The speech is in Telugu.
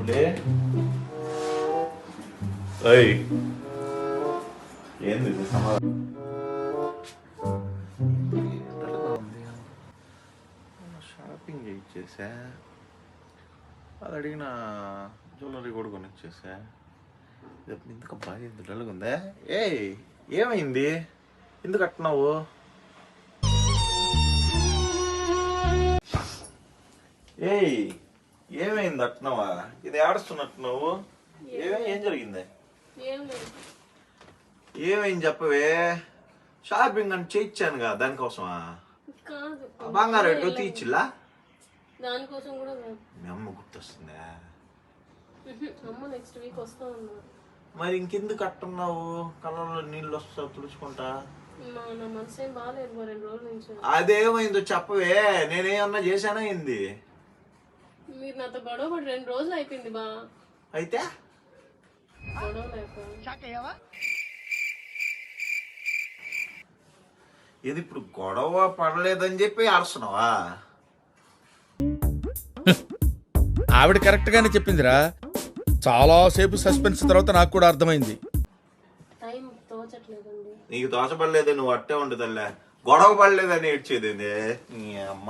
ఏంది ఏంది సమాధానం షాపింగ్ చేయించేసా, అది అడిగిన జ్యువెలరీ కూడా కొనిచ్చేసా. ఎందుకు బాగా ఎంత డల్గా ఉందా? ఏమైంది? ఎందుకు అట్టున్నావు? ఏమైంది అట్టున్నావా? ఇది ఏడుస్తున్నట్టున్నావు. ఏం జరిగింది? ఏమైంది చెప్పవే. షాపింగ్ అని చేయించాను కదా, దానికోసమా? బంగారం ఎటు తీర్చిల్లా? దానికోసం కూడా మీ అమ్మ గుర్తొస్తుందా? అమ్మ నెక్స్ట్ వీక్ వస్తా ఉన్నా. మరి ఇంకెందుకు అట్టున్నావు? కళ్ళలో నీళ్ళు వస్తా తుడుచుకుంటా. నా మనసు ఏం బాగాలేదు 2 రోజుల నుంచి. అదేమైందో చెప్పవే. నేనేమన్నా చేశానా ఏంది? మీరు నాతో గొడవ పడి 2 రోజులు అయిపోయింది బా. అయితే ఇది ఇప్పుడు గొడవ పడలేదని చెప్పి ఆడుస్తున్నావా? ఆవిడ కరెక్ట్ గానే చెప్పిందిరా. చాలా సేపు సస్పెన్స్ తర్వాత నాకు కూడా అర్థమైంది. టైం తోచట్లేదండి. నీకు దోషపడలేదు, నువ్వు అట్టే ఉండు తల్లే. గొడవ పడలేదని ఏడ్చేది. నీ అమ్మ